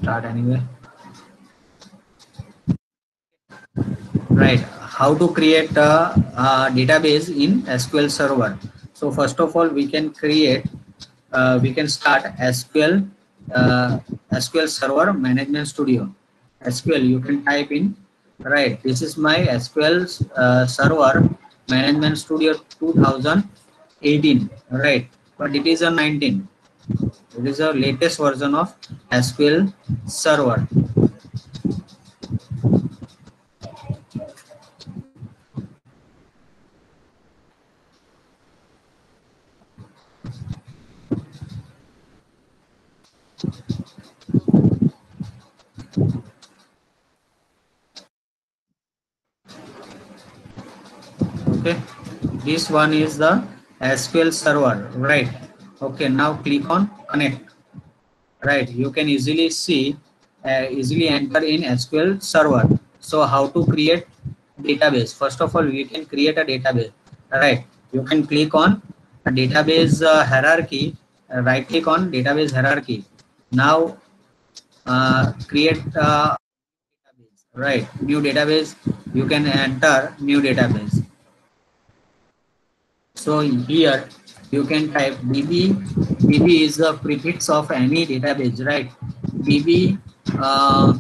start anyway. Right, how to create a database in SQL Server. So first of all, we can start SQL Server Management Studio. SQL you can type in. Right, this is my SQL Server Management Studio 2018. Right, but it is a 19. It is a latest version of SQL Server. Okay, this one is the SQL Server. Right, okay, now click on connect. Right, you can easily see, easily enter in SQL Server. So how to create database? First of all, we can create a database. Right, you can click on a database hierarchy. Right click on database hierarchy. Now create database. Right, new database. You can enter new database. So here you can type DB. DB is the prefix of any database, right? DB uh,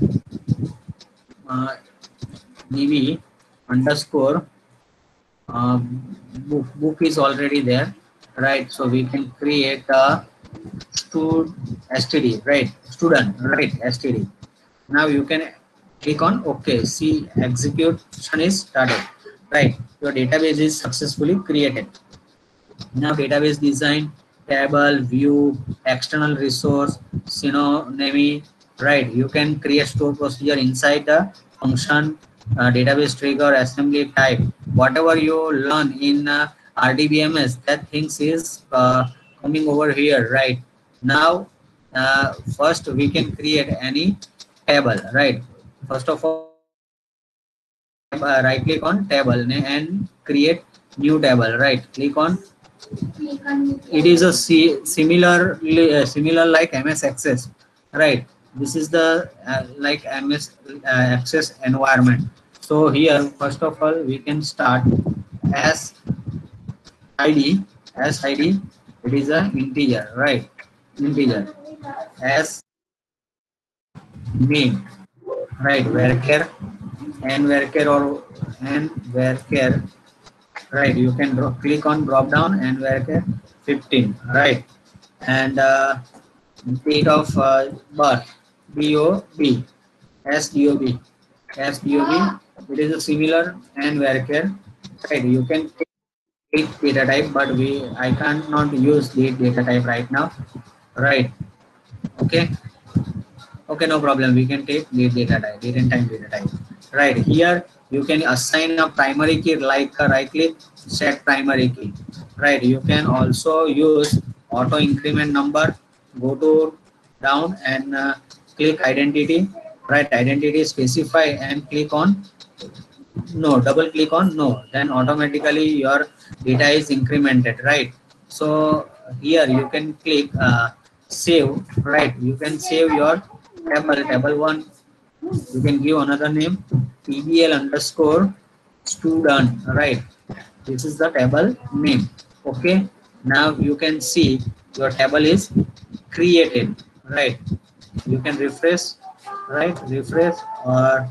DB underscore uh, book is already there, right? So we can create a std, right? Student, right? Std. Now you can click on OK. See, execution is started. Right, your database is successfully created. Now database design, table, view, external resource, synonymy, right? You can create store procedure inside the function, database trigger, assembly type. Whatever you learn in RDBMS, that things is coming over here, right? Now, first we can create any table, right? First of all, right click on table and create new table, right? Click on. It is a similar like MS Access, right? This is the like MS Access environment. So here, first of all, we can start as ID. As ID, it is a integer, right? Integer. As name, right? Varchar and varchar or and varchar, right? You can click on drop down and varchar 15, right? And date of birth, DOB, SDOB, SDOB. It is a similar and varchar, right? You can take data type, but I cannot use the data type right now, right? Okay, okay, no problem. We can take the data type, date and time data type, right? Here you can assign a primary key, like right click, set primary key, right? You can also use auto increment number. Go to down and click identity, right? Identity specify and click on no, double click on no, then automatically your data is incremented, right? So here you can click save, right? You can save your table one. You can give another name, tbl underscore student, right? This is the table name. Okay, now you can see your table is created, right? You can refresh, right? Refresh or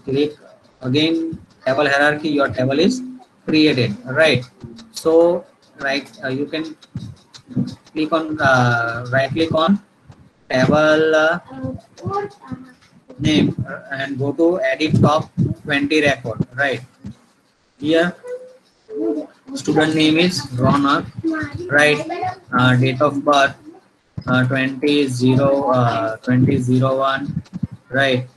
click again table hierarchy. Your table is created, right? So right, you can click on right click on table name and go to edit top 20 record, right? Here student name is Ronak, right? Date of birth 2001, right?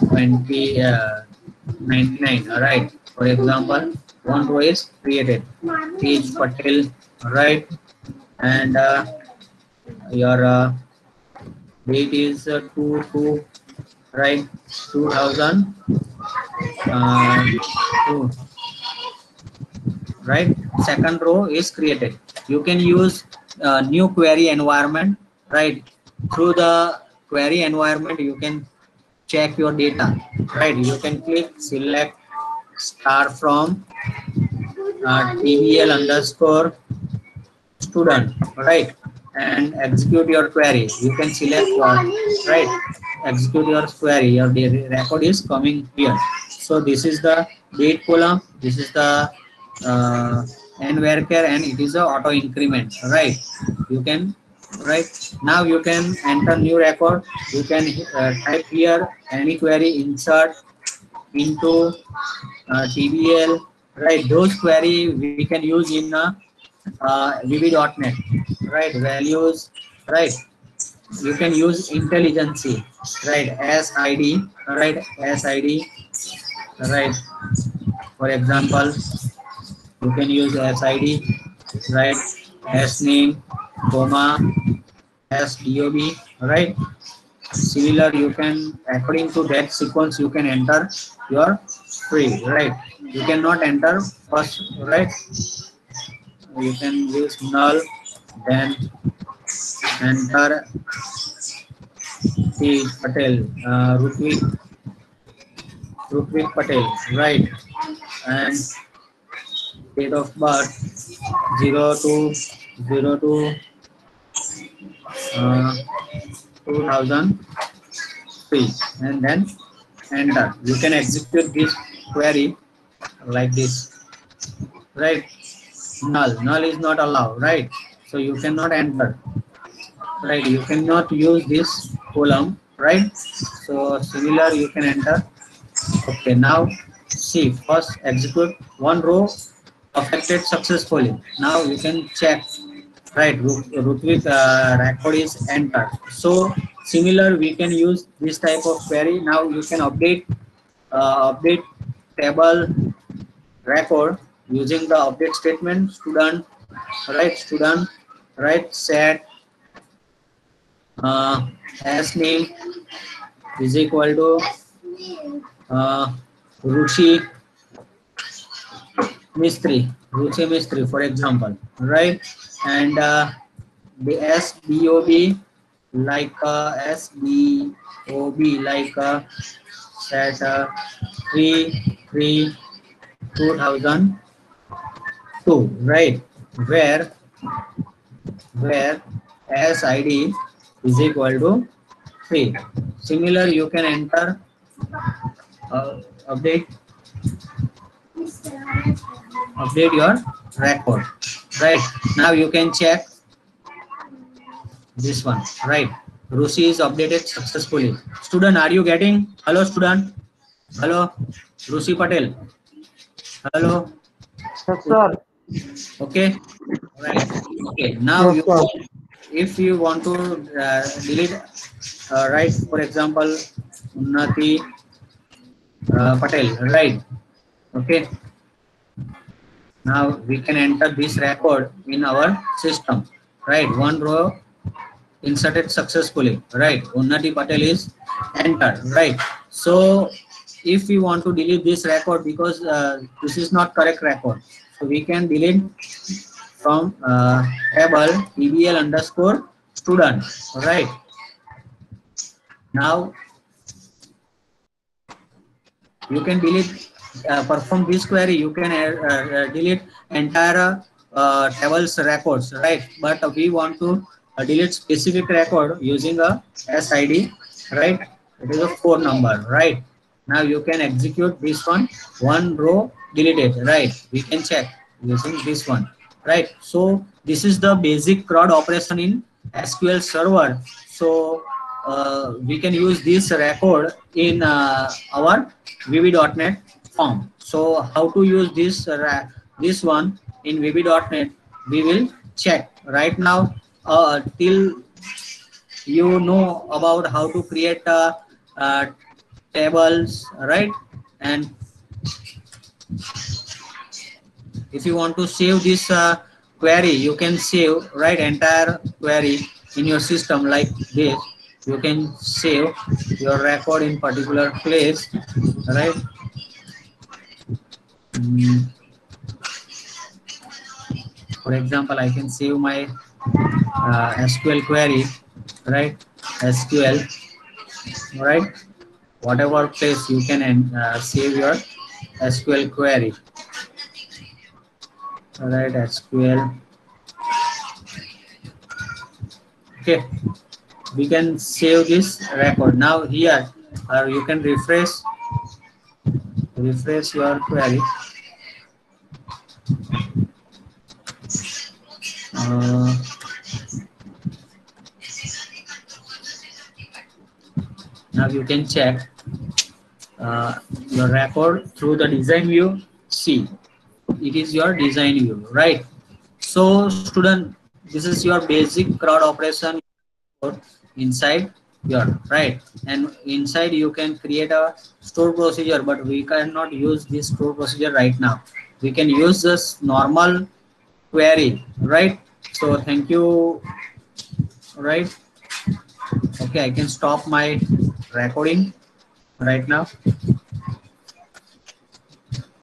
2099, right? For example, one row is created, Tej Patel, right? And your date is 2 right? 2000 2, right? Second row is created. You can use new query environment, right? Through the query environment, you can check your data, right? You can click select star from TBL underscore student, right? And execute your query. You can select what, right? Execute your query. Your record is coming here. So this is the date column. This is the n varchar, and it is a auto increment, right? You can, right now you can enter new record. You can type here any query, insert into TBL, right? Those query we can use in VB.NET, right? Values, right? You can use IntelliGency, right? SID, right? SID, right? For example, you can use SID, right? S name, comma, SDOB, right? Similar, you can, according to that sequence, you can enter your tree, right? You cannot enter first, right? You can use null, then enter the Patel, Rutvik Patel, right? And date of birth 0202 uh, 2003, and then enter. You can execute this query like this, right? Null is not allowed, right? So you cannot enter, right? You cannot use this column, right? So similar, you can enter. Okay, now see, first execute one row affected successfully. Now you can check, right? Rutvik record is entered. So similar, we can use this type of query. Now you can update table record using the update statement. Student, right? Set as name is equal to Ruchi Mistry, for example, right? And the SBOB, like SBOB, like set 3/3/2002, right? Where SID is equal to 3. Similar, you can enter update your record, right? Now you can check this one, right? Rusi is updated successfully. Student, are you getting? Hello, student. Hello, Rusi Patel. Hello. Yes, sir. Okay. Right. Okay. Now Yes, you sir. can, if you want to delete, right? For example, Unnati Patel, right? Okay. Now we can enter this record in our system, right? One row inserted successfully, right? Unnati Patel is entered, right? So if we want to delete this record because this is not correct record, so we can delete from table TBL underscore student, right? Now you can delete, perform this query, you can delete entire tables records, right? But we want to delete specific record using a SID, right? It is a 4 number, right? Now you can execute this one row deleted, right? We can check using this one, right? So this is the basic CRUD operation in SQL Server. So we can use this record in our VB.NET form. So how to use this one in VB.NET, we will check right now. Till you know about how to create tables, right? And if you want to save this query, you can save, right, entire query in your system like this. You can save your record in particular place, right? For example, I can save my SQL query, right? SQL right? Whatever place you can save your SQL query, right? SQL. Okay, we can save this record. Now here, you can refresh your query. Uh, Now you can check uh, your record through the design view. See, it is your design view, right? So student, this is your basic CRUD operation inside your, right? And inside you can create a store procedure, but we cannot use this store procedure right now. We can use this normal query, right? So thank you, right? Okay, I can stop my recording right now.